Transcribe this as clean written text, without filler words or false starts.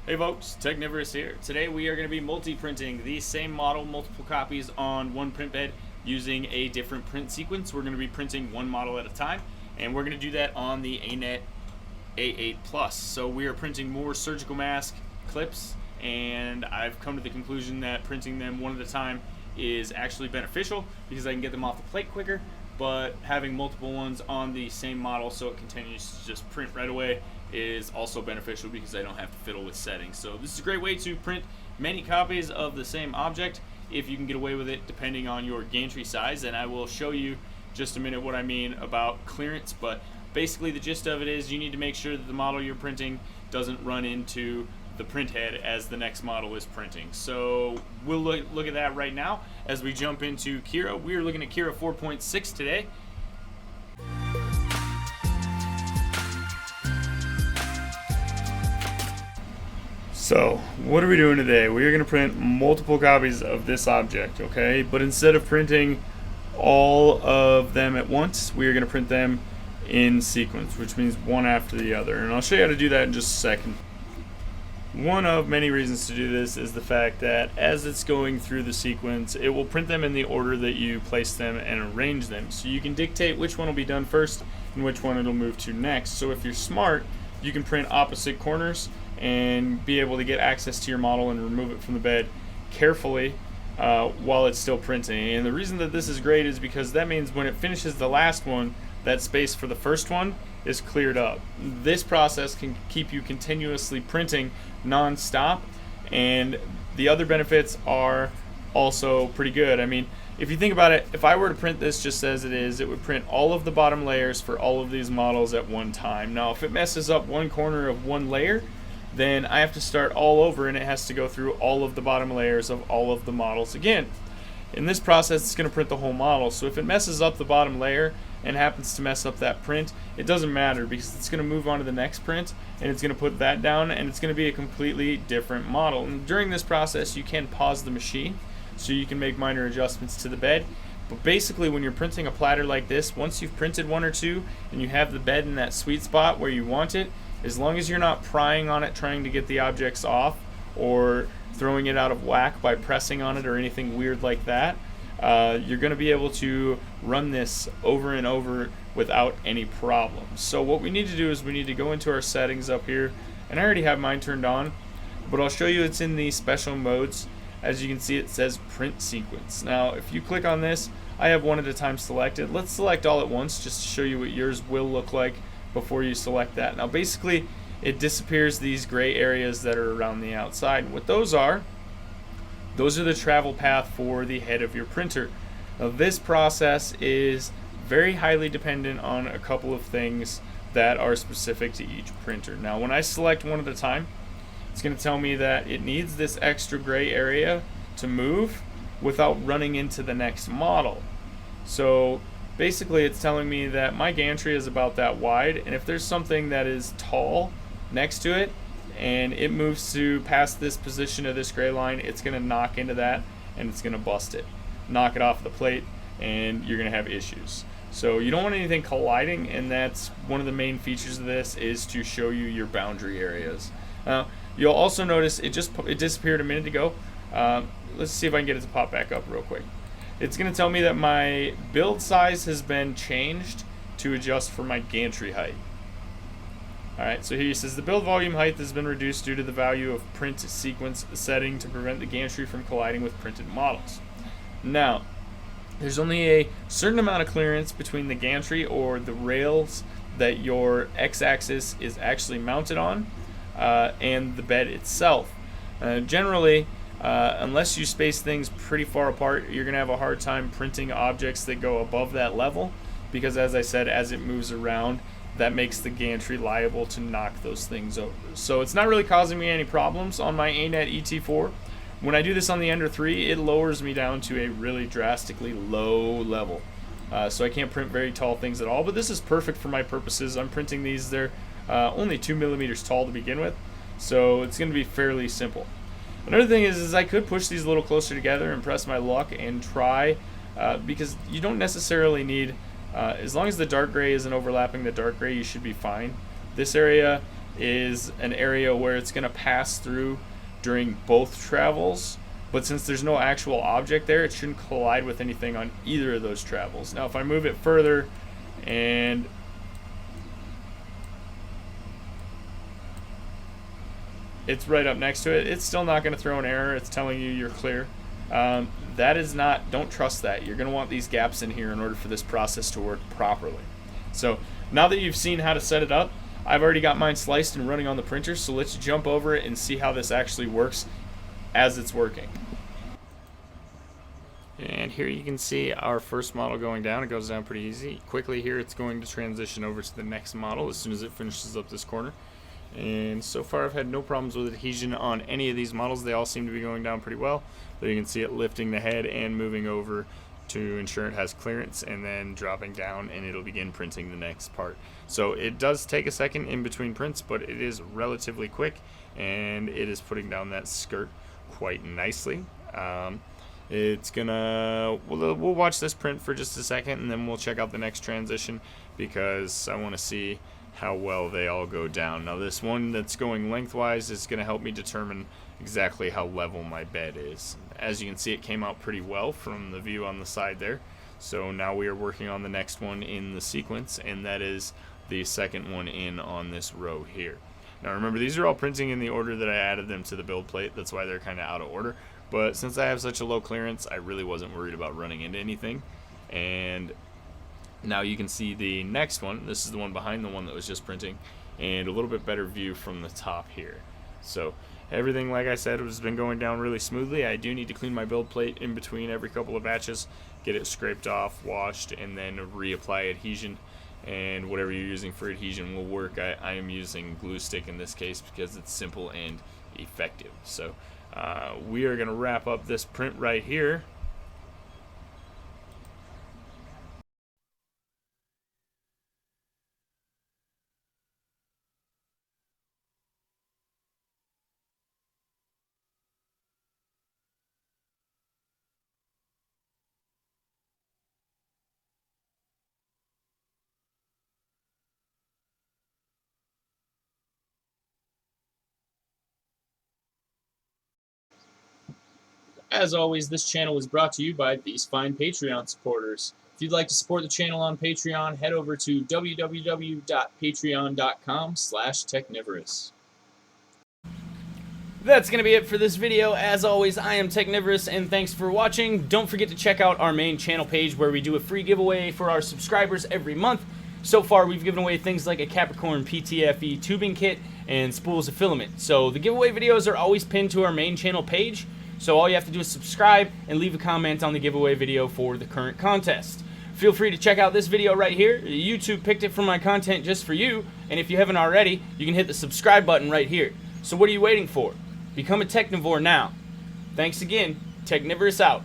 Hey folks, Technivorous here. Today we are going to be multi-printing the same model, multiple copies on one print bed using a different print sequence. We're going to be printing one model at a time, and we're going to do that on the ANET E8+. So we are printing more surgical mask clips, and I've come to the conclusion that printing them one at a time is actually beneficial because I can get them off the plate quicker, but having multiple ones on the same model so it continues to just print right away is also beneficial because I don't have to fiddle with settings. So this is a great way to print many copies of the same object if you can get away with it depending on your gantry size, and I will show you just a minute what I mean about clearance. But basically the gist of it is you need to make sure that the model you're printing doesn't run into the print head as the next model is printing. So we'll look at that right now as we jump into Cura. We're looking at Cura 4.6 today. So what are we doing today? We are going to print multiple copies of this object, okay? But instead of printing all of them at once, we are going to print them in sequence, which means one after the other. And I'll show you how to do that in just a second. One of many reasons to do this is the fact that as it's going through the sequence, it will print them in the order that you place them and arrange them. So you can dictate which one will be done first and which one it'll move to next. So if you're smart, you can print opposite corners and be able to get access to your model and remove it from the bed carefully while it's still printing. And the reason that this is great is because that means when it finishes the last one, that space for the first one is cleared up. This process can keep you continuously printing non-stop, and the other benefits are also pretty good. I mean, if you think about it, if I were to print this just as it is, it would print all of the bottom layers for all of these models at one time. Now if it messes up one corner of one layer, then I have to start all over and it has to go through all of the bottom layers of all of the models again. In this process, it's going to print the whole model. So if it messes up the bottom layer and happens to mess up that print, it doesn't matter because it's going to move on to the next print and it's going to put that down and it's going to be a completely different model. And during this process, you can pause the machine so you can make minor adjustments to the bed. But basically, when you're printing a platter like this, once you've printed one or two and you have the bed in that sweet spot where you want it, as long as you're not prying on it trying to get the objects off or throwing it out of whack by pressing on it or anything weird like that, you're going to be able to run this over and over without any problems. So what we need to do is we need to go into our settings up here, and I already have mine turned on, but I'll show you it's in the special modes. As you can see, it says print sequence. Now if you click on this, I have one at a time selected. Let's select all at once just to show you what yours will look like before you select that. Now basically it disappears these gray areas that are around the outside. And what those are the travel path for the head of your printer. Now this process is very highly dependent on a couple of things that are specific to each printer. Now when I select one at a time, it's going to tell me that it needs this extra gray area to move without running into the next model. So basically it's telling me that my gantry is about that wide, and if there's something that is tall next to it and it moves to past this position of this gray line, it's going to knock into that and it's going to bust it, knock it off the plate, and you're going to have issues. So you don't want anything colliding, and that's one of the main features of this, is to show you your boundary areas. You'll also notice it disappeared a minute ago. Let's see if I can get it to pop back up real quick. It's going to tell me that my build size has been changed to adjust for my gantry height. Alright, so here it says the build volume height has been reduced due to the value of print sequence setting to prevent the gantry from colliding with printed models. Now, there's only a certain amount of clearance between the gantry or the rails that your x-axis is actually mounted on and the bed itself. Generally, unless you space things pretty far apart, you're going to have a hard time printing objects that go above that level because, as I said, as it moves around, that makes the gantry liable to knock those things over. So it's not really causing me any problems on my ANET ET4. When I do this on the Ender 3, it lowers me down to a really drastically low level. So I can't print very tall things at all, but this is perfect for my purposes. I'm printing these, they're only 2 millimeters tall to begin with, so it's going to be fairly simple. Another thing is I could push these a little closer together and press my luck and try, because you don't necessarily need, as long as the dark gray isn't overlapping the dark gray, you should be fine. This area is an area where it's going to pass through during both travels, but since there's no actual object there, it shouldn't collide with anything on either of those travels. Now if I move it further and it's right up next to it, it's still not going to throw an error. It's telling you you're clear. That is not, don't trust that. You're going to want these gaps in here in order for this process to work properly. So now that you've seen how to set it up, I've already got mine sliced and running on the printer, so let's jump over it and see how this actually works as it's working. And here you can see our first model going down. It goes down pretty easy. Quickly here it's going to transition over to the next model as soon as it finishes up this corner. And so far I've had no problems with adhesion on any of these models. They all seem to be going down pretty well. There you can see it lifting the head and moving over to ensure it has clearance, and then dropping down, and it'll begin printing the next part. So it does take a second in between prints, but it is relatively quick, and it is putting down that skirt quite nicely. It's gonna, we'll watch this print for just a second, and then we'll check out the next transition because I want to see how well they all go down. Now this one that's going lengthwise is going to help me determine exactly how level my bed is. As you can see, it came out pretty well from the view on the side there. So now we are working on the next one in the sequence, and that is the second one in on this row here. Now remember, these are all printing in the order that I added them to the build plate. That's why they're kind of out of order. But since I have such a low clearance, I really wasn't worried about running into anything. And now you can see the next one. This is the one behind the one that was just printing, and a little bit better view from the top here. So everything, like I said, has been going down really smoothly. I do need to clean my build plate in between every couple of batches, get it scraped off, washed, and then reapply adhesion. And whatever you're using for adhesion will work. I am using glue stick in this case because it's simple and effective. So we are going to wrap up this print right here. As always, this channel is brought to you by these fine Patreon supporters. If you'd like to support the channel on Patreon, head over to www.patreon.com/Technivorous. That's going to be it for this video. As always, I am Technivorous, and thanks for watching. Don't forget to check out our main channel page where we do a free giveaway for our subscribers every month. So far, we've given away things like a Capricorn PTFE tubing kit and spools of filament. So the giveaway videos are always pinned to our main channel page. So all you have to do is subscribe and leave a comment on the giveaway video for the current contest. Feel free to check out this video right here. YouTube picked it from my content just for you, and if you haven't already, you can hit the subscribe button right here. So what are you waiting for? Become a Technivore now. Thanks again. Technivorous out.